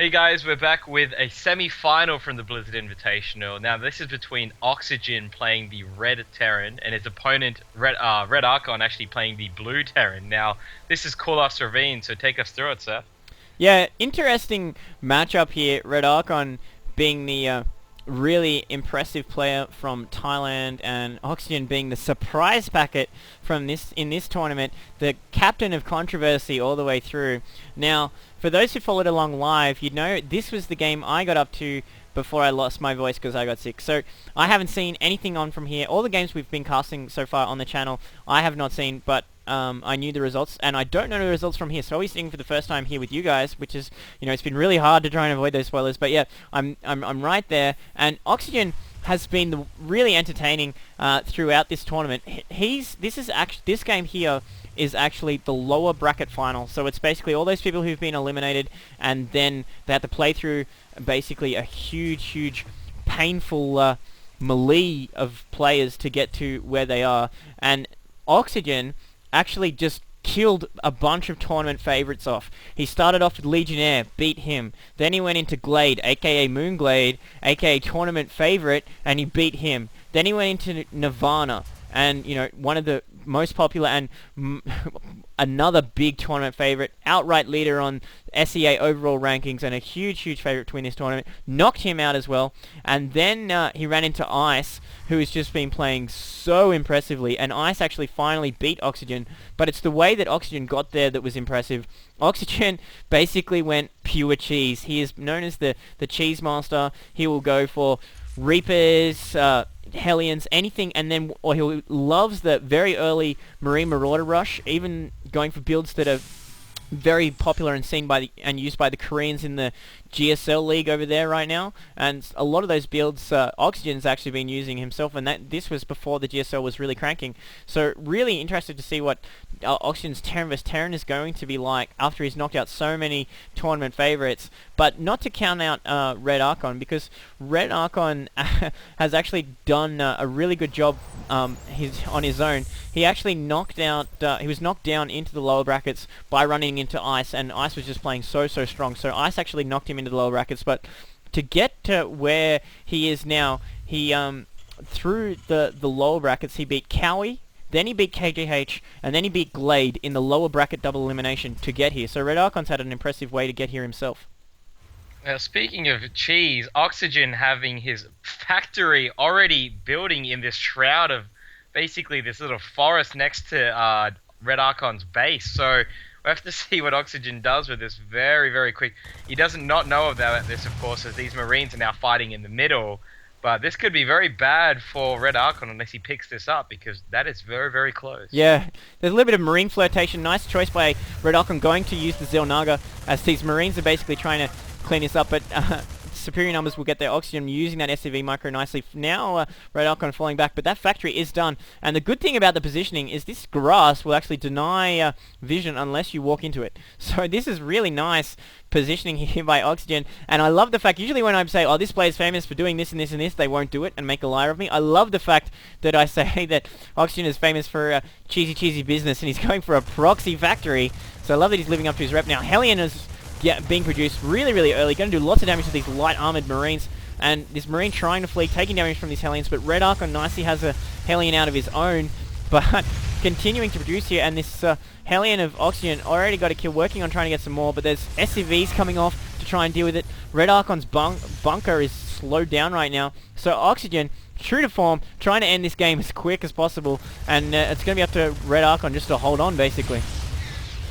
Hey guys, we're back with a semi-final from the Blizzard Invitational. Now this is between Oxygen playing the Red Terran and his opponent RedArchon actually playing the Blue Terran. Now this is Kulaf's Ravine, so take us through it, Seth. Yeah, interesting matchup here. RedArchon being the really impressive player from Thailand, and Oxygen being the surprise packet from this tournament, the captain of controversy all the way through. Now, for those who followed along live, you'd know this was the game I got up to before I lost my voice because I got sick. So I haven't seen anything on from here. All the games we've been casting so far on the channel, I have not seen, but I knew the results, and I don't know the results from here. So I'll be seeing for the first time here with you guys, which is, it's been really hard to try and avoid those spoilers. But yeah, I'm right there, and Oxygen has been really entertaining throughout this tournament. This game here is actually the lower bracket final. So it's basically all those people who've been eliminated, and then they have to play through basically a huge, painful melee of players to get to where they are. And Oxygen actually just killed a bunch of tournament favorites off. He started off with Legionnaire, beat him. Then he went into Glade, aka Moonglade, aka tournament favorite, and he beat him. Then he went into Nirvana, and one of the most popular and another big tournament favorite, outright leader on SEA overall rankings, and a huge favorite to win this tournament, knocked him out as well. And then he ran into Ice, who has just been playing so impressively, and Ice actually finally beat Oxygen, but it's the way that Oxygen got there that was impressive. Oxygen basically went pure cheese. He is known as the cheese master. He will go for Reapers, Hellions, anything, and then he loves the very early Marine Marauder rush, even going for builds that are very popular and seen by and used by the Koreans in the GSL league over there right now. And a lot of those builds Oxygen's actually been using himself, and this was before the GSL was really cranking. So really interested to see what Oxygen's Terran vs Terran is going to be like after he's knocked out so many tournament favorites. But not to count out RedArchon, because RedArchon has actually done a really good job on his own. He actually knocked out, he was knocked down into the lower brackets by running into Ice, and Ice was just playing so strong. So Ice actually knocked him into the lower brackets, but to get to where he is now, he through the lower brackets, he beat Cowie, then he beat KGH, and then he beat Glade in the lower bracket double elimination to get here. So RedArchon's had an impressive way to get here himself. Now, speaking of cheese, Oxygen having his factory already building in this shroud of basically this little forest next to RedArchon's base. So we have to see what Oxygen does with this very quick. He doesn't not know about this, of course, as these Marines are now fighting in the middle. But this could be very bad for RedArchon unless he picks this up, because that is very close. Yeah, there's a little bit of Marine flirtation. Nice choice by RedArchon going to use the Zelnaga, as these Marines are basically trying to clean this up, but superior numbers will get their Oxygen using that SCV micro nicely. Now RedArchon falling back, but that factory is done. And the good thing about the positioning is this grass will actually deny vision unless you walk into it. So this is really nice positioning here by Oxygen, and I love the fact, usually when I say, oh, this player is famous for doing this and this and this, they won't do it and make a liar of me. I love the fact that I say that Oxygen is famous for cheesy business, and he's going for a proxy factory. So I love that he's living up to his rep. Now Hellion is being produced really early, going to do lots of damage to these light armored Marines, and this Marine trying to flee, taking damage from these Hellions, but RedArchon nicely has a Hellion out of his own, but continuing to produce here, and this Hellion of Oxygen already got a kill, working on trying to get some more, but there's SCVs coming off to try and deal with it. RedArchon's bunker is slowed down right now, so Oxygen, true to form, trying to end this game as quick as possible, and it's going to be up to RedArchon just to hold on, basically.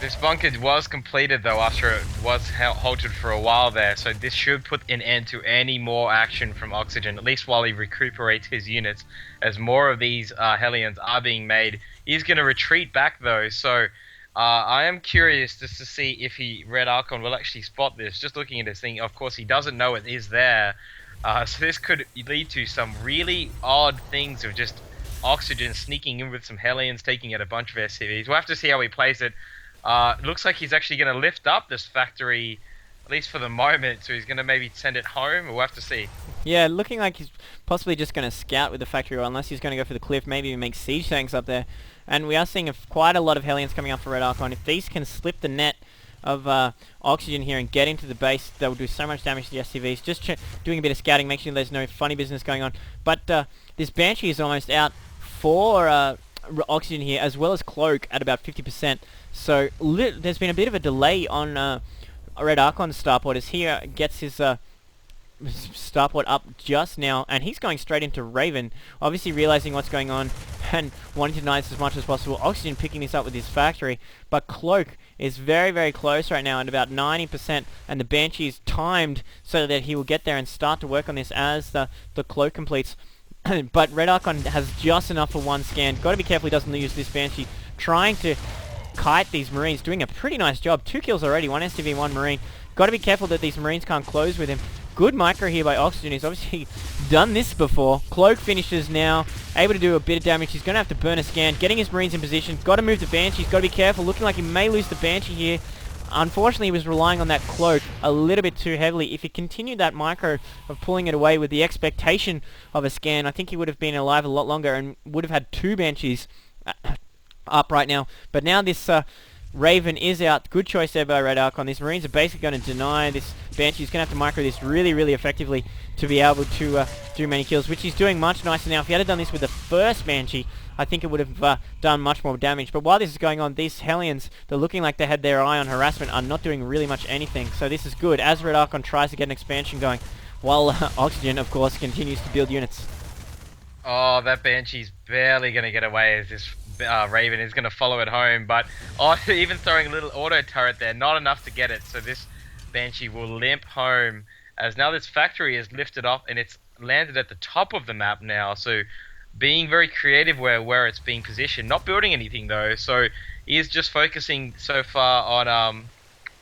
This bunker was completed though after it was halted for a while there, so this should put an end to any more action from Oxygen, at least while he recuperates his units. As more of these Hellions are being made, he's going to retreat back though, so I am curious just to see if RedArchon will actually spot this. Just looking at this thing, of course he doesn't know it is there, so this could lead to some really odd things of just Oxygen sneaking in with some Hellions, taking out a bunch of SCVs. We'll have to see how he plays it. Looks like he's actually going to lift up this factory, at least for the moment, so he's going to maybe send it home. We'll have to see. Yeah, looking like he's possibly just going to scout with the factory, or unless he's going to go for the cliff, maybe make siege tanks up there. And we are seeing quite a lot of Hellions coming up for RedArchon. If these can slip the net of Oxygen here and get into the base. That will do so much damage to the SCVs. Just doing a bit of scouting, making sure there's no funny business going on. But this Banshee is almost out for Oxygen here, as well as Cloak at about 50%. So there's been a bit of a delay on RedArchon's starport as he gets his starport up just now, and he's going straight into Raven, obviously realizing what's going on and wanting to deny this as much as possible. Oxygen picking this up with his factory, but Cloak is very, very close right now at about 90%, and the Banshee is timed so that he will get there and start to work on this as the Cloak completes. But RedArchon has just enough for one scan. Got to be careful he doesn't lose this Banshee, trying to kite these Marines, doing a pretty nice job. 2 kills already, 1 SCV, 1 Marine. Got to be careful that these Marines can't close with him. Good micro here by Oxygen. He's obviously done this before. Cloak finishes now, able to do a bit of damage. He's going to have to burn a scan, getting his Marines in position. Got to move the Banshee. He's got to be careful. Looking like he may lose the Banshee here. Unfortunately, he was relying on that Cloak a little bit too heavily. If he continued that micro of pulling it away with the expectation of a scan, I think he would have been alive a lot longer and would have had 2 Banshees up right now. But now this Raven is out. Good choice there by RedArchon. These Marines are basically going to deny this Banshee. He's going to have to micro this really, really effectively to be able to do many kills, which he's doing much nicer now. If he had done this with the first Banshee, I think it would have done much more damage. But while this is going on, these Hellions, they're looking like they had their eye on harassment, are not doing really much anything. So this is good as RedArchon tries to get an expansion going, while Oxygen, of course, continues to build units. Oh, that Banshee's barely going to get away as this Raven is going to follow it home. But even throwing a little auto turret there, not enough to get it. So this Banshee will limp home as now this factory is lifted off and it's landed at the top of the map now. So being very creative where it's being positioned, not building anything though. So he is just focusing so far on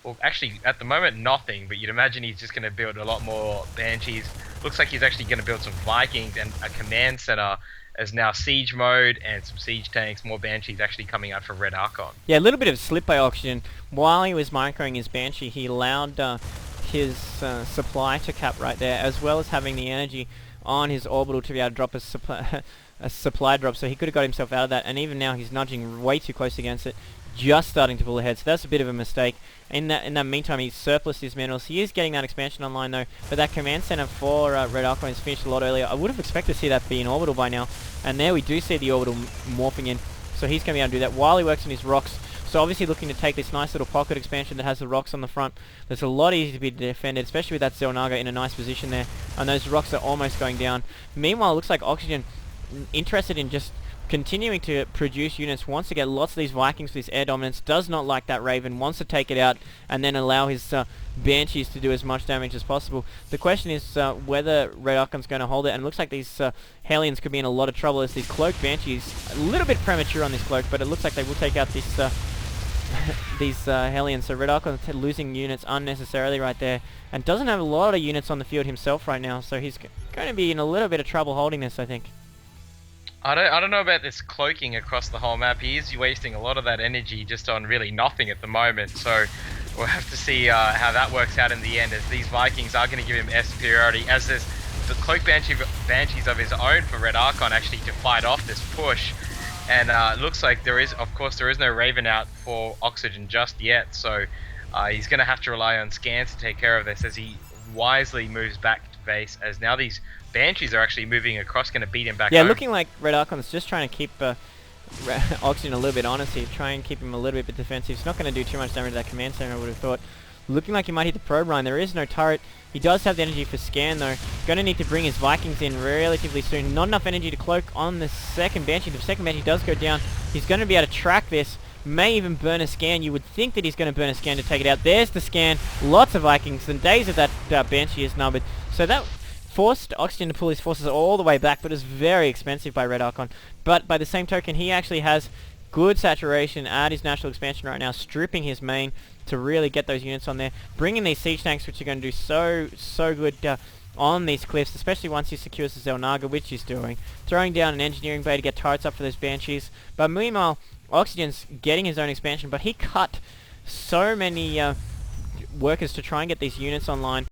well, actually at the moment nothing, but you'd imagine he's just going to build a lot more Banshees. Looks like he's actually going to build some Vikings and a command center as now siege mode and some siege tanks, more Banshees actually coming out for RedArchon. Yeah, a little bit of slip by Oxygen. While he was microing his Banshee, he allowed his supply to cap right there, as well as having the energy on his orbital to be able to drop a supply drop, so he could have got himself out of that, and even now he's nudging way too close against it, just starting to pull ahead, so that's a bit of a mistake. In that meantime, he's surplus his minerals. He is getting that expansion online though, but that command center for RedArchon is finished a lot earlier. I would have expected to see that be in orbital by now, and there we do see the orbital morphing in, so he's going to be able to do that while he works on his rocks. So obviously looking to take this nice little pocket expansion that has the rocks on the front. That's a lot easier to be defended, especially with that Xel'Naga in a nice position there, and those rocks are almost going down. Meanwhile, it looks like Oxygen interested in just continuing to produce units, wants to get lots of these Vikings with his air dominance, does not like that Raven, wants to take it out and then allow his Banshees to do as much damage as possible. The question is whether RedArchon's going to hold it, and it looks like these Hellions could be in a lot of trouble as these Cloak Banshees, a little bit premature on this Cloak, but it looks like they will take out this these Hellions. So RedArchon's losing units unnecessarily right there, and doesn't have a lot of units on the field himself right now, so he's going to be in a little bit of trouble holding this, I think. I don't know about this cloaking across the whole map. He is wasting a lot of that energy just on really nothing at the moment. So we'll have to see how that works out in the end, as these Vikings are going to give him air superiority, as there's the Cloak Banshees of his own for RedArchon actually to fight off this push. And it looks like there is no Raven out for Oxygen just yet. So he's going to have to rely on scans to take care of this as he wisely moves back to base, as now these Banshees are actually moving across, going to beat him back home. Looking like RedArchon's just trying to keep Oxygen a little bit honest here, try and keep him a little bit defensive. It's not going to do too much damage to that command center, I would have thought. Looking like he might hit the probe line. There is no turret. He does have the energy for scan though. Going to need to bring his Vikings in relatively soon. Not enough energy to cloak on the second Banshee. The second Banshee does go down. He's going to be able to track this. May even burn a scan. You would think that he's going to burn a scan to take it out. There's the scan. Lots of Vikings. The days of that Banshee is numbered. So that forced Oxygen to pull his forces all the way back, but it's very expensive by RedArchon. But by the same token, he actually has good saturation at his natural expansion right now, stripping his main to really get those units on there, bringing these siege tanks, which are going to do so good on these cliffs, especially once he secures the Xel'Naga, which he's doing, throwing down an engineering bay to get turrets up for those Banshees. But meanwhile, Oxygen's getting his own expansion, but he cut so many workers to try and get these units online.